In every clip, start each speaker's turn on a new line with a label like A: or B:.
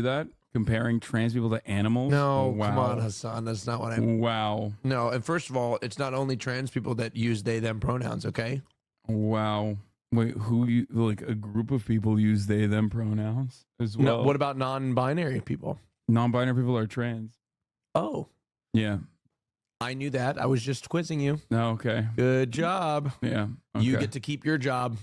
A: that? Comparing trans people to animals?
B: No,
A: wow.
B: come on, Hassan. That's not what I mean.
A: Wow.
B: No, and first of all, it's not only trans people that use they, them pronouns, okay?
A: Wow. Wait, like a group of people use they, them pronouns as well?
B: No, what about non-binary people?
A: Non-binary people are trans.
B: Oh.
A: Yeah.
B: I knew that. I was just quizzing you.
A: No, okay.
B: Good job.
A: Yeah. Okay.
B: You get to keep your job.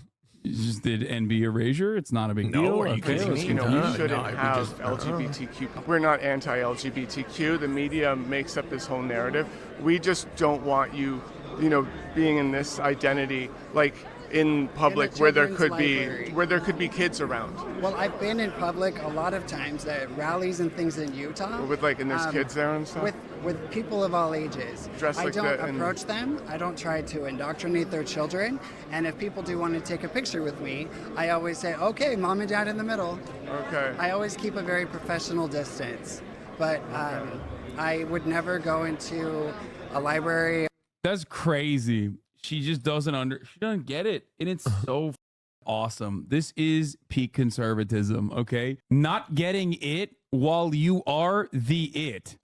A: You just did NB erasure? It's not a big deal.
B: No, are you
A: Okay,
B: kidding
A: let's
B: me?
C: You know,
A: continue.
C: we shouldn't
B: we
C: have
B: just-
C: LGBTQ. We're not anti-LGBTQ. The media makes up this whole narrative. We just don't want you, you know, being in this identity, like in public where there could be kids around.
D: Well, I've been in public a lot of times at rallies and things in Utah.
C: With like, and there's kids there and stuff.
D: With people of all ages.
C: Dressed
D: I
C: like
D: don't
C: that and-
D: approach them. I don't try to indoctrinate their children. And if people do want to take a picture with me, I always say, okay, mom and dad in the middle.
C: Okay.
D: I always keep a very professional distance. But I would never go into a library.
A: That's crazy. She just she doesn't get it. And it's so awesome. This is peak conservatism, okay? Not getting it while you are the it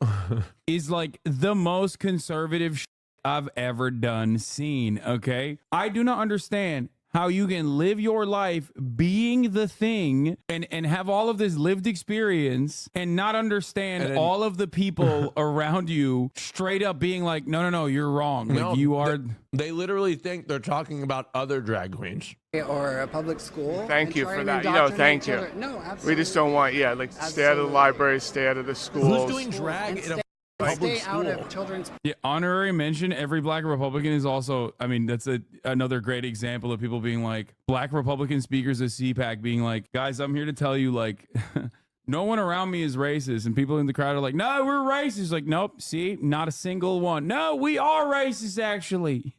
A: is like the most conservative I've ever seen, okay? I do not understand how you can live your life being the thing and have all of this lived experience and not understand all of the people around you straight up being like, no, you're wrong.
B: No,
A: like you are.
B: They literally think they're talking about other drag queens.
D: Or a public school.
C: Thank you
D: try
C: for
D: and
C: that. You know,
D: indoctrinate
C: thank you.
D: children. No, absolutely.
C: We just don't want, like stay out of the library, stay out of the schools.
B: Who's doing drag in a public
D: Stay out
B: school?
D: of children's.
A: Yeah, honorary mention. Every black Republican is also, I mean, that's another great example of people being like, black Republican speakers of CPAC being like, guys, I'm here to tell you, like, no one around me is racist. And people in the crowd are like, no, we're racist. Like, nope, see, not a single one. No, we are racist, actually.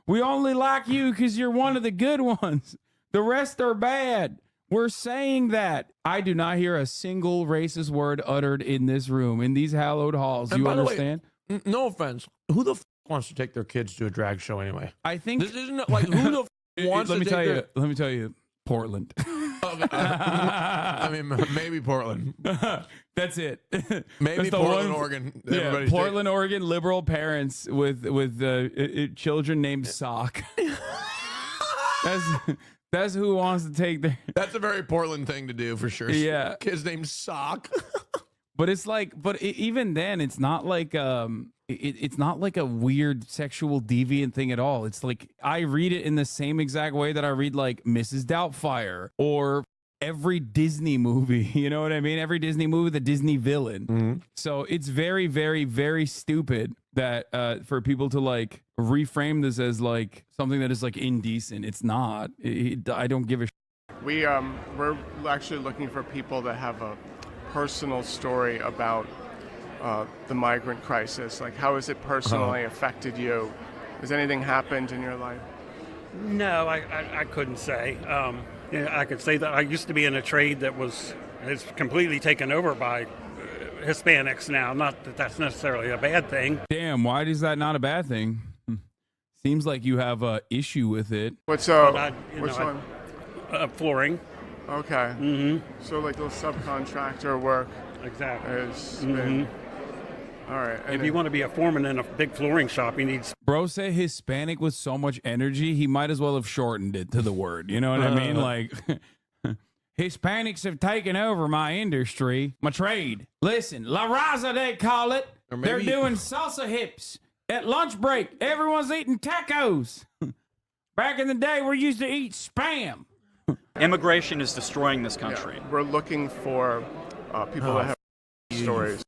A: We only like you because you're one of the good ones. The rest are bad. We're saying that. I do not hear a single racist word uttered in this room, in these hallowed halls.
B: And
A: You
B: by the way,
A: understand?
B: no offense. Who the wants to take their kids to a drag show anyway?
A: I think
B: This isn't like who the wants
A: let
B: to
A: me
B: take
A: tell
B: their...
A: you. Let me tell you. Portland.
B: I mean, maybe Portland.
A: That's it.
B: Maybe
A: That's the
B: Portland,
A: one-
B: Oregon.
A: Yeah,
B: Everybody's
A: Portland, Oregon. Liberal parents with children named Sock. That's who wants to take their.
B: That's a very Portland thing to do for sure.
A: Yeah.
B: Kid's named Sock.
A: But it's like, even then, it's not like it's not like a weird sexual deviant thing at all. It's like I read it in the same exact way that I read like Mrs. Doubtfire or every Disney movie. You know what I mean? Every Disney movie, the Disney villain. So it's very, very, very stupid that for people to like reframe this as like something that is like indecent. It's not. I don't give a.
C: We're actually looking for people that have a personal story about the migrant crisis. Like, how has it personally affected you? Has anything happened in your life?
E: No, I couldn't say. I could say that I used to be in a trade that is completely taken over by Hispanics now. Not that that's necessarily a bad thing.
A: Damn, why is that not a bad thing? Seems like you have a issue with it.
C: What's one?
E: Flooring.
C: Okay.
E: Mm-hmm.
C: So like those subcontractor work.
E: Exactly.
C: Has been, all right.
E: If you want to be a foreman in a big flooring shop, you need.
A: Bro said Hispanic with so much energy, he might as well have shortened it to the word. You know what I mean? Like, Hispanics have taken over my industry, my trade. Listen, La Raza, they call it. They're doing salsa hips at lunch break. Everyone's eating tacos. Back in the day, we used to eat Spam.
F: Immigration is destroying this country.
C: Yeah, we're looking for people that have stories.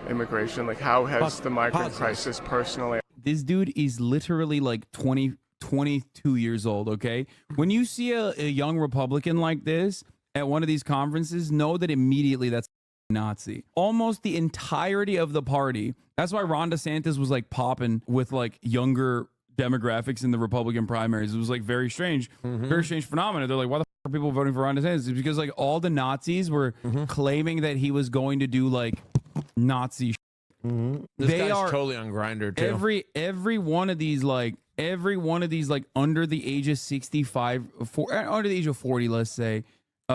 C: Immigration, like how has the migrant crisis personally?
A: This dude is literally like 22 years old, okay? When you see a young Republican like this at one of these conferences, know that immediately that's Nazi. Almost the entirety of the party. That's why Ron DeSantis was like popping with like younger demographics in the Republican primaries. It was like very strange phenomenon. They're like, why the f are people voting for Ron DeSantis? It's because like all the Nazis were claiming that he was going to do like Nazi
B: This
A: they
B: guy's
A: are
B: totally on Grindr too.
A: every one of these like under the age of 65 under the age of 40, let's say,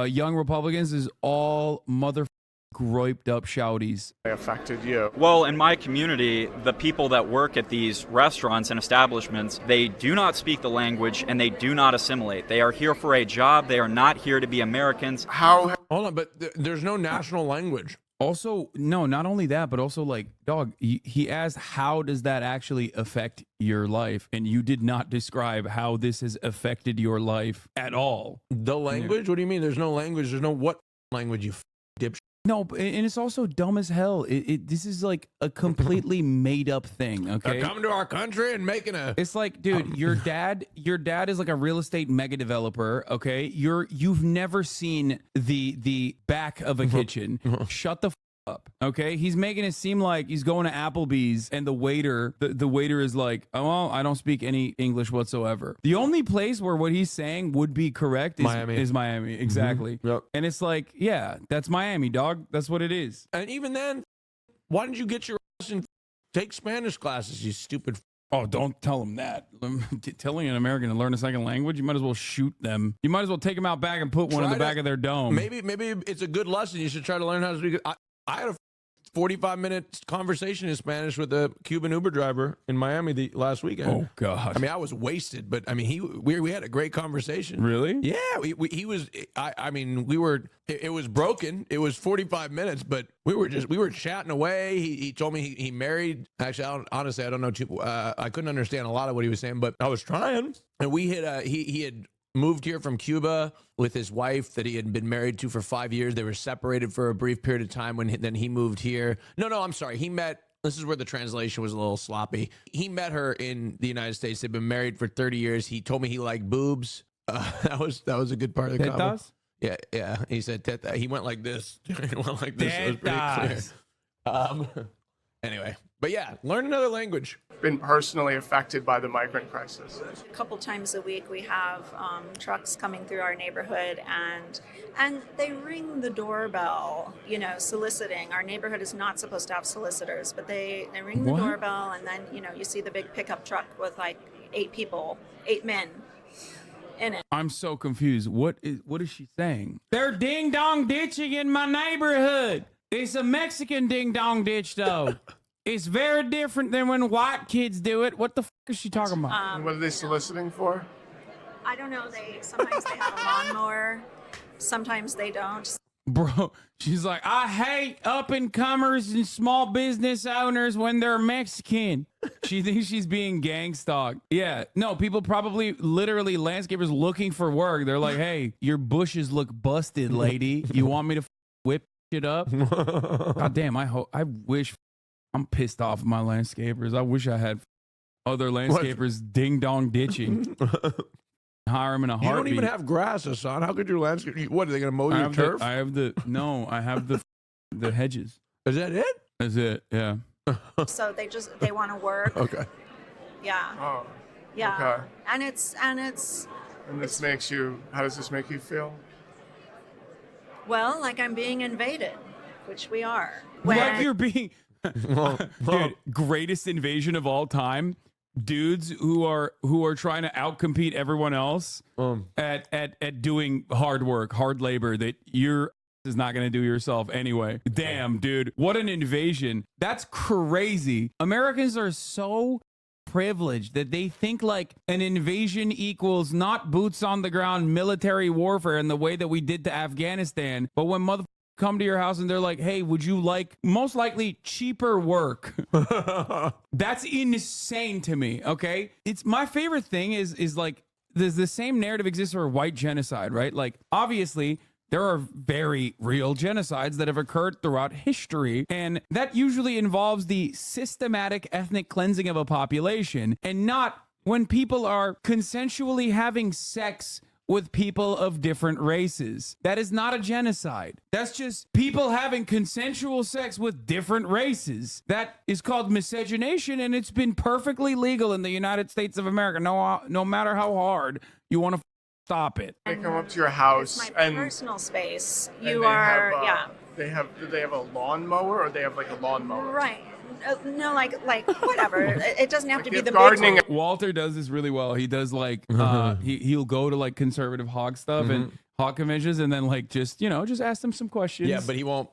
A: young Republicans is all mother groiped up shouties.
C: Affected you?
F: Well, in my community, the people that work at these restaurants and establishments, they do not speak the language and they do not assimilate. They are here for a job. They are not here to be Americans.
C: How?
B: Hold on, but there's no national language.
A: Also, no, not only that, but also like, dog, he asked, how does that actually affect your life? And you did not describe how this has affected your life at all.
B: The language? What do you mean? There's no language. There's no what language, you dipshit.
A: No, and it's also dumb as hell. This is like a completely made up thing. Okay,
B: They're coming to our country and making a.
A: it's like, dude, your dad is like a real estate mega developer. Okay, you've never seen the back of a kitchen. Shut the up. Okay, he's making it seem like he's going to Applebee's and the waiter is like, oh, well, I don't speak any English whatsoever. The only place where what he's saying would be correct is Miami. Exactly.
B: Yep.
A: And it's like, yeah, that's Miami, dog. That's what it is.
B: And even then, why didn't you get your ass and take Spanish classes, you stupid?
A: Oh, don't tell them that. Telling an American to learn a second language, you might as well shoot them. You might as well take them out back and put one in the back of their dome.
B: Maybe it's a good lesson. You should try to learn how to speak. I had a 45-minute conversation in Spanish with a Cuban Uber driver in Miami last weekend.
A: Oh God!
B: I mean, I was wasted, but I mean, we had a great conversation.
A: Really?
B: Yeah. He was. I mean, we were. It was broken. It was 45 minutes, but we were chatting away. He told me he married. Actually, honestly, I don't know. I couldn't understand a lot of what he was saying, but I was trying. And we had. He had moved here from Cuba with his wife that he had been married to for 5 years. They were separated for a brief period of time then he moved here. No, I'm sorry. He met, this is where the translation was a little sloppy. He met her in the United States. They've been married for 30 years. He told me he liked boobs. That was a good part of the convo. Yeah. He said teta. He went like this. He went like this. It was pretty clear. Anyway, but yeah, learn another language.
C: Been personally affected by the migrant crisis?
G: A couple times a week we have trucks coming through our neighborhood and they ring the doorbell, soliciting. Our neighborhood is not supposed to have solicitors, but they ring the doorbell, and then you see the big pickup truck with like 8 men in it.
A: I'm so confused. What is she saying? They're ding dong ditching in my neighborhood. It's a Mexican ding dong ditch though. It's very different than when white kids do it. What the fuck is she talking about?
C: What are they soliciting for?
G: I don't know. Sometimes they have a lawnmower. Sometimes they don't.
A: Bro, she's like, I hate up-and-comers and small business owners when they're Mexican. She thinks she's being gang stalked. Yeah, no, people probably literally landscapers looking for work. They're like, hey, your bushes look busted, lady. You want me to whip shit up? God damn, I wish. I'm pissed off at my landscapers. I wish I had other landscapers ding-dong ditching. Hire them in a heartbeat.
B: You don't even have grass, Hassan. How could your landscape? What, are they going to mow your turf?
A: I have the hedges.
B: Is that it?
A: That's it, yeah.
G: So they want to work.
B: Okay.
G: Yeah.
C: Oh.
G: Yeah.
C: Okay.
G: And it's.
C: And this makes you. How does this make you feel?
G: Well, like I'm being invaded, which we are.
A: Like you're being. Dude, greatest invasion of all time. Dudes who are trying to outcompete everyone else at doing hard work, hard labor that you're is not going to do yourself anyway. Damn, dude, what an invasion. That's crazy. Americans are so privileged that they think like an invasion equals not boots on the ground military warfare in the way that we did to Afghanistan, but when motherfuckers come to your house and they're like, hey, would you like most likely cheaper work? That's insane to me. Okay. It's my favorite thing is like there's the same narrative exists for white genocide, right? Like obviously there are very real genocides that have occurred throughout history, and that usually involves the systematic ethnic cleansing of a population, and not when people are consensually having sex with people of different races. That is not a genocide. That's just people having consensual sex with different races. That is called miscegenation, and it's been perfectly legal in the United States of America. No matter how hard you want to stop it.
C: They come up to your house
G: it's my
C: and
G: personal space.
C: and
G: You
C: they
G: are,
C: have,
G: yeah.
C: Do they have a lawnmower or they have like a lawnmower?
G: Right. No, like whatever. It doesn't have to be
C: have
G: the
C: gardening
G: big one.
A: Walter does this really well. He does like he'll go to like conservative hog stuff and hog conventions and then like just ask them some questions.
B: Yeah, but he won't